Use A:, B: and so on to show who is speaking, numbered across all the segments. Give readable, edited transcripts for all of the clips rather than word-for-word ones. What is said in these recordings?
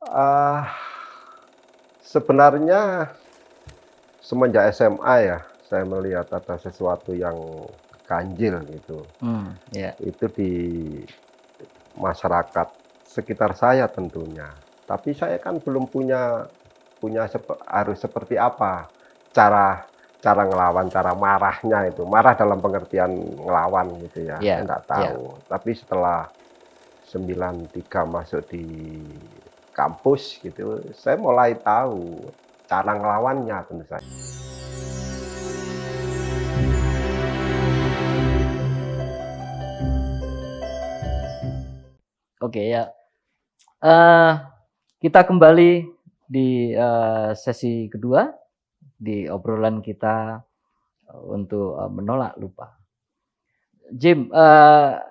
A: Ah, sebenarnya semenjak SMA ya, saya melihat ada sesuatu yang ganjil gitu.
B: Ya.
A: Itu di masyarakat sekitar saya tentunya. Tapi saya kan belum punya punya harus seperti apa cara cara ngelawan, cara marahnya itu. Marah dalam pengertian ngelawan gitu ya, saya
B: Ya,
A: nggak
B: ya.
A: tahu. Tapi setelah 93 masuk di kampus gitu, saya mulai tahu cara ngelawannya tentu saja.
B: Oke ya. Eh, kita kembali di sesi kedua di obrolan kita untuk menolak lupa. Jim,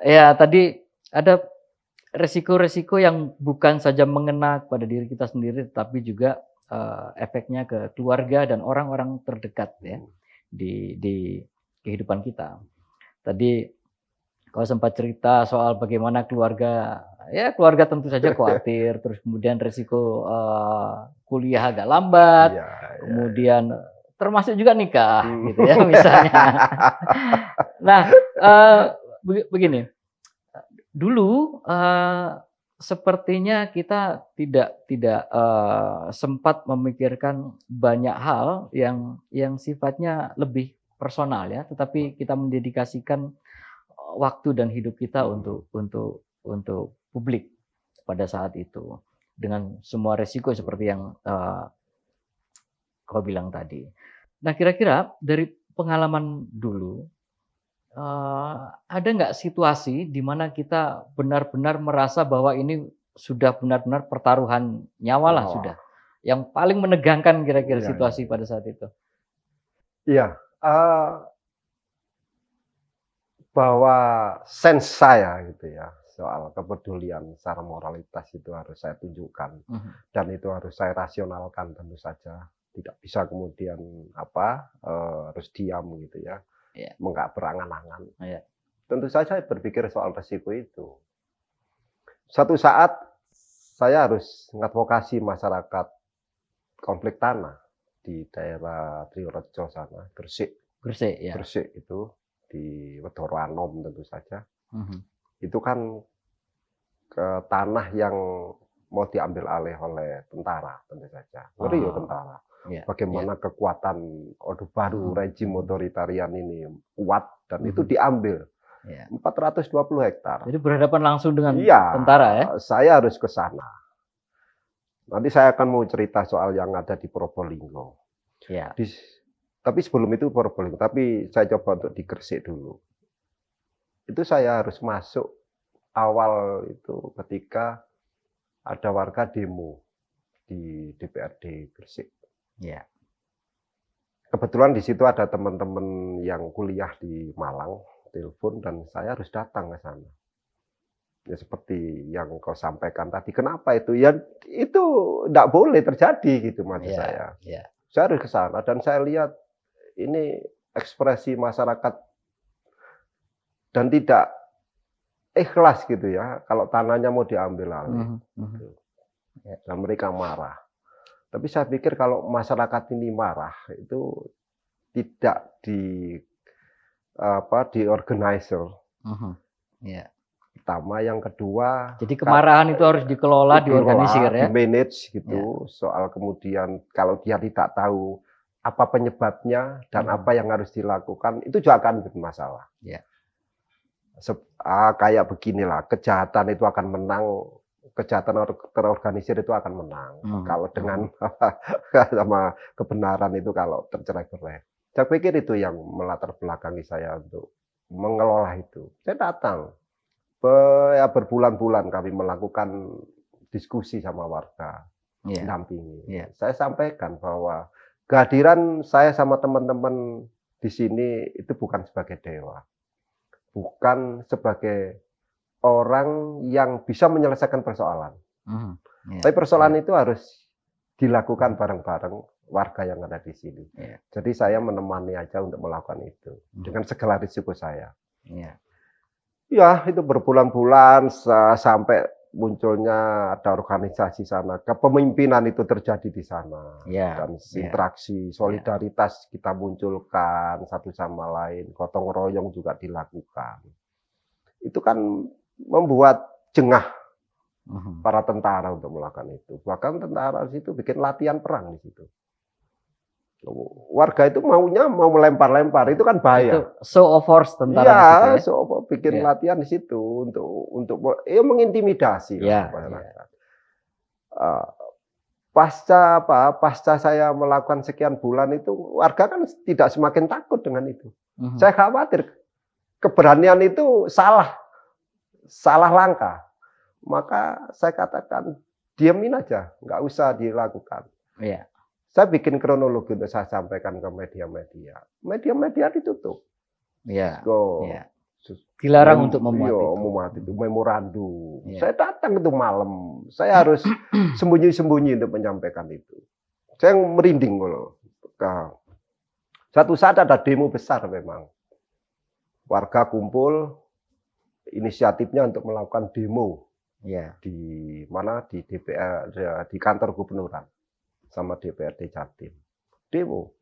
B: ya tadi ada resiko-resiko yang bukan saja mengena pada diri kita sendiri, tapi juga efeknya ke keluarga dan orang-orang terdekat ya di kehidupan kita. Tadi kau sempat cerita soal bagaimana keluarga, ya keluarga tentu saja khawatir, terus kemudian resiko kuliah agak lambat,
A: Iya, iya, iya.
B: kemudian termasuk juga nikah
A: Hmm.
B: gitu ya misalnya. Nah, begini, dulu sepertinya kita tidak sempat memikirkan banyak hal yang sifatnya lebih personal ya, tetapi kita mendedikasikan waktu dan hidup kita
A: Hmm.
B: untuk publik pada saat itu dengan semua resiko seperti yang kau bilang tadi. Nah, kira-kira dari pengalaman dulu, ada nggak situasi di mana kita benar-benar merasa bahwa ini sudah benar-benar pertaruhan nyawa lah
A: Nyawa.
B: sudah, yang paling menegangkan kira-kira
A: Iya, iya,
B: situasi
A: iya.
B: pada saat itu?
A: Iya, bahwa sense saya gitu ya, soal kepedulian secara moralitas itu harus saya tunjukkan
B: Mhm,
A: dan itu harus saya rasionalkan tentu saja. Tidak bisa kemudian apa, harus diam gitu ya,
B: iya,
A: nggak berangan-angan.
B: iya,
A: Tentu saja saya berpikir soal resiko itu. Suatu saat saya harus mengadvokasi masyarakat konflik tanah di daerah Triorejo sana, Gresik.
B: Gresik ya,
A: Gresik itu di Wedoro Anom tentu saja.
B: mhm,
A: Itu kan ke tanah yang mau diambil alih oleh tentara tentu saja. Ngeri ya
B: oh,
A: tentara.
B: iya, iya,
A: Bagaimana kekuatan Orde Baru,
B: mhm,
A: rejim
B: mhm,
A: otoritarian ini kuat dan itu
B: mhm,
A: diambil
B: iya.
A: 420 hektar.
B: Jadi berhadapan langsung dengan
A: Iya,
B: tentara ya?
A: saya harus ke sana. Nanti saya akan mau cerita soal yang ada di Probolinggo.
B: Iya,
A: Di, tapi sebelum itu Probolinggo, tapi saya coba untuk di Gresik dulu. Itu saya harus masuk awal itu ketika ada warga demo di DPRD Gresik.
B: iya,
A: Kebetulan di situ ada teman-teman yang kuliah di Malang, telepon dan saya harus datang ke sana. Ya seperti yang kau sampaikan tadi, kenapa itu? Ya itu tidak boleh terjadi gitu maksud
B: iya,
A: saya.
B: iya,
A: Saya harus ke sana dan saya lihat ini ekspresi masyarakat dan tidak ikhlas gitu ya kalau tanahnya mau diambil alih
B: mhm, mhm,
A: gitu.
B: iya,
A: Dan mereka marah. Tapi saya pikir kalau masyarakat ini marah itu tidak di apa di organizer
B: mhm, iya.
A: pertama, yang kedua
B: Jadi kemarahan itu harus dikelola, diorganisir
A: dikelola,
B: ya?
A: di-manage
B: Iya,
A: gitu. Soal kemudian kalau dia tidak tahu apa penyebabnya dan
B: mhm,
A: apa yang harus dilakukan, itu juga akan bermasalah.
B: iya,
A: Kayak beginilah, kejahatan itu akan menang, kejahatan terorganisir itu akan menang.
B: mhm,
A: Kalau dengan
B: mhm,
A: sama kebenaran itu kalau tercerai-berai. Saya pikir itu yang melatar belakangi saya untuk mengelola itu. Saya datang, ya berbulan-bulan kami melakukan diskusi sama warga,
B: iya, iya,
A: dampingi. Saya sampaikan bahwa kehadiran saya sama teman-teman di sini itu bukan sebagai dewa, bukan sebagai orang yang bisa menyelesaikan persoalan.
B: mhm, iya,
A: Tapi
B: iya,
A: persoalan itu harus dilakukan
B: mhm,
A: bareng-bareng warga yang ada di sini.
B: iya,
A: Jadi saya
B: iya,
A: menemani aja untuk melakukan itu
B: mhm,
A: dengan segala risiko saya.
B: iya,
A: Ya, itu berbulan-bulan sampai munculnya ada organisasi sana, kepemimpinan itu terjadi di sana,
B: Ya,
A: dan
B: ya,
A: interaksi, solidaritas kita munculkan satu sama lain, gotong royong juga dilakukan. Itu kan membuat jengah
B: mhm.
A: para tentara untuk melakukan itu. Bahkan tentara di situ bikin latihan perang di situ. Warga itu maunya mau melempar-lempar, itu kan
B: Itu
A: bahaya.
B: show of force tentara di situ
A: Iya,
B: ya?
A: so, bikin
B: Iya.
A: latihan di situ untuk ya mengintimidasi
B: Iya,
A: lah masyarakat. Pasca saya melakukan sekian bulan itu, warga kan tidak semakin takut dengan itu.
B: Mhm.
A: Saya khawatir keberanian itu salah langkah. Maka saya katakan diamin aja, nggak usah dilakukan.
B: Iya.
A: Saya bikin kronologi untuk saya sampaikan ke media-media. Media-media ditutup.
B: Iya.
A: Go.
B: Iya. Dilarang untuk memuat
A: Iya,
B: itu.
A: memuat itu, memorandum.
B: Iya.
A: Saya datang itu malam. Saya harus sembunyi-sembunyi untuk menyampaikan itu. Saya merinding loh. Satu saat ada demo besar memang. Warga kumpul, inisiatifnya untuk melakukan demo
B: Iya.
A: di mana, di DPR, di kantor gubernuran sama DPRD Jatim. Demo.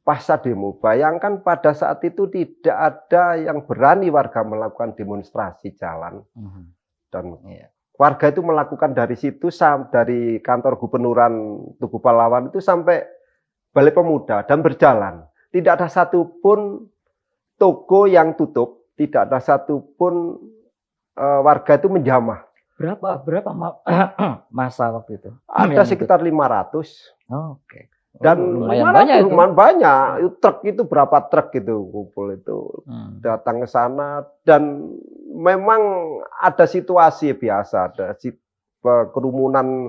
A: Pasca demo, bayangkan pada saat itu tidak ada yang berani warga melakukan demonstrasi jalan,
B: Mhm.
A: dan
B: Iya.
A: warga itu melakukan dari situ, dari kantor gubernuran Tugu Pahlawan itu sampai Balai Pemuda dan berjalan. Tidak ada satupun toko yang tutup, tidak ada satupun warga itu menjamah.
B: Berapa masa waktu itu?
A: Ada
B: Yang
A: sekitar 500.
B: Oh, oke.
A: Dan
B: lumayan banyak itu.
A: lumayan banyak. Truk itu berapa truk gitu kumpul itu datang ke sana, dan memang ada situasi biasa, ada kerumunan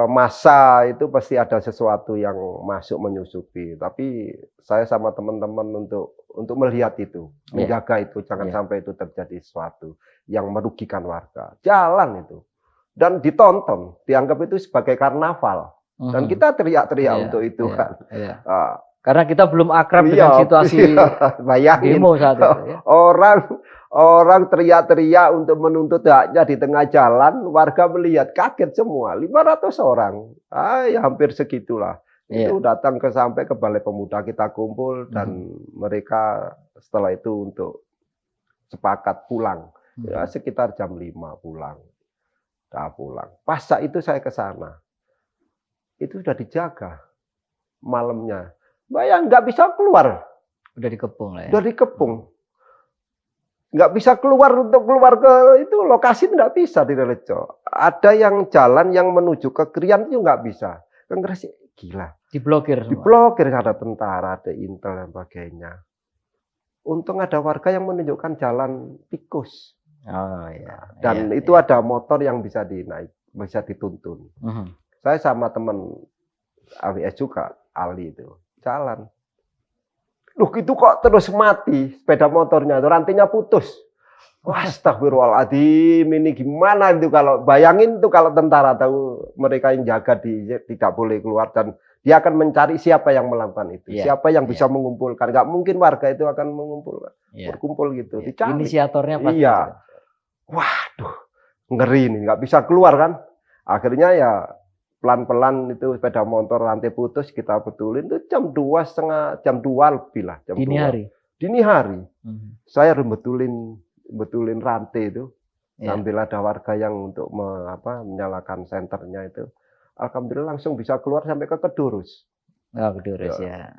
A: massa itu pasti ada sesuatu yang masuk menyusupi. Tapi saya sama teman-teman untuk melihat itu, menjaga itu, jangan sampai itu terjadi sesuatu yang merugikan warga. Jalan itu dan ditonton, dianggap itu sebagai karnaval. Dan kita teriak-teriak untuk itu kan.
B: Karena kita belum akrab dengan situasi
A: bayangin,
B: demo saat itu. Ya.
A: Orang teriak-teriak untuk menuntut haknya di tengah jalan, warga melihat kaget semua. 500 orang, ya hampir segitulah. Itu datang sampai ke Balai Pemuda, kita kumpul, dan mereka setelah itu untuk sepakat pulang. Ya, sekitar jam 5 pulang. Udah pulang. Pasca itu saya ke sana. Itu sudah dijaga malamnya. Bayang nggak bisa keluar.
B: Udah dikepung lah ya.
A: Udah dikepung. Nggak bisa keluar, untuk keluar ke itu lokasi nggak bisa di Rejo. Ada yang jalan yang menuju ke Krian itu nggak bisa. Kan Gresik gila.
B: Diblokir semua.
A: Diblokir, ada tentara, ada intel dan sebagainya. Untung ada warga yang menunjukkan jalan tikus.
B: Oh iya.
A: Dan itu ada motor yang bisa bisa dituntun. Saya sama teman AWS juga, Ali itu, jalan. Loh, itu kok terus mati sepeda motornya, itu rantingnya putus. Astagfirullahaladzim, ini gimana itu kalau, bayangin tuh kalau tentara tahu mereka yang jaga tidak boleh keluar, dan dia akan mencari siapa yang melakukan itu, siapa yang bisa mengumpulkan. Nggak mungkin warga itu akan mengumpulkan, berkumpul gitu. Dicari.
B: Inisiatornya pasti.
A: Iya. Waduh, ngeri nih, nggak bisa keluar kan. Akhirnya ya pelan-pelan itu sepeda motor rantai putus kita betulin itu jam 2:30, jam 2 lebih lah. Jam
B: Dini
A: 2.
B: hari?
A: Dini hari. Saya harus betulin rantai itu. Sambil ada warga yang untuk menyalakan senternya itu. Alhamdulillah langsung bisa keluar sampai ke Kedurus.
B: Oh, Kedurus ya.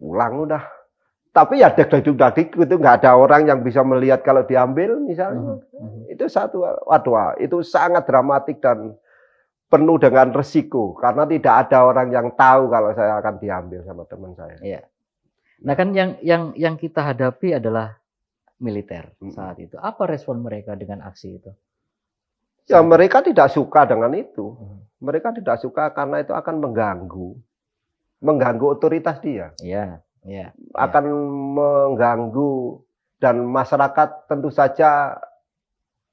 A: Pulang udah. Tapi ya deg-deg itu nggak ada orang yang bisa melihat kalau diambil misalnya. Itu waduh, itu sangat dramatik dan penuh dengan resiko, karena tidak ada orang yang tahu kalau saya akan diambil sama teman saya.
B: Iya. Nah kan yang kita hadapi adalah militer saat itu. Apa respon mereka dengan aksi itu?
A: Ya mereka tidak suka dengan itu. Mereka tidak suka karena itu akan mengganggu otoritas dia.
B: Iya.
A: Akan mengganggu, dan masyarakat tentu saja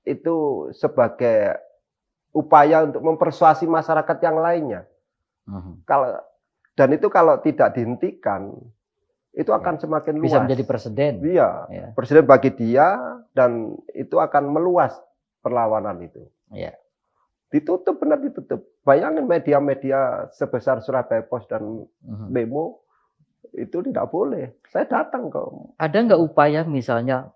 A: itu sebagai upaya untuk mempersuasi masyarakat yang lainnya. Dan itu kalau tidak dihentikan, itu akan semakin luas.
B: Bisa menjadi presiden.
A: Iya, presiden bagi dia, dan itu akan meluas perlawanan itu.
B: Iya.
A: Ditutup, benar ditutup. Bayangin media-media sebesar Surabaya Post dan
B: Mhm.
A: Memo itu tidak boleh. Saya datang ke
B: Ada nggak upaya misalnya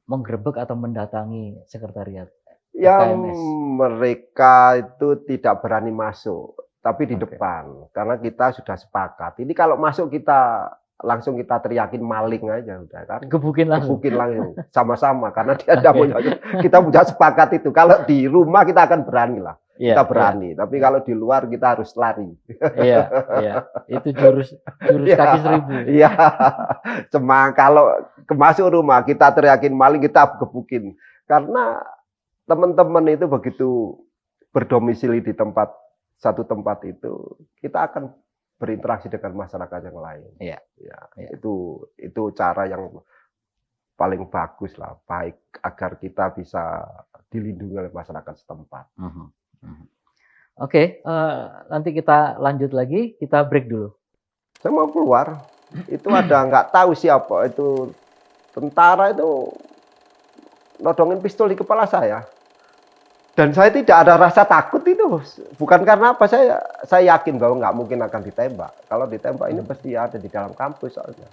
B: menggerebek atau mendatangi sekretariat
A: yang
B: FKMS?
A: mereka itu tidak berani masuk, tapi di
B: Oke.
A: depan. Karena kita sudah sepakat. Ini kalau masuk kita langsung kita teriakin maling aja udah kan.
B: Gebukin langsung?
A: Gebukin langsung sama-sama karena dia ada
B: Oke.
A: punya kita punya sepakat itu. Kalau di rumah kita akan berani lah.
B: Iya,
A: Kita
B: iya,
A: berani, tapi
B: iya.
A: kalau di luar kita harus lari.
B: Iya, iya. Itu jurus jurus
A: Iya,
B: kaki seribu.
A: iya. Cuma kalau masuk rumah kita teriakin maling, kita gebukin. Karena teman-teman itu begitu berdomisili di satu tempat itu, kita akan berinteraksi dengan masyarakat yang lain.
B: Iya,
A: Ya,
B: iya.
A: itu cara yang paling bagus lah, baik agar kita bisa dilindungi oleh masyarakat setempat.
B: Mhm, mhm. Oke, nanti kita lanjut lagi, kita break dulu.
A: Saya mau keluar, itu ada nggak tahu siapa itu tentara itu nodongin pistol di kepala saya. Dan saya tidak ada rasa takut itu, bukan karena apa, saya yakin bahwa nggak mungkin akan ditembak. Kalau ditembak ini pasti ada di dalam kampus soalnya.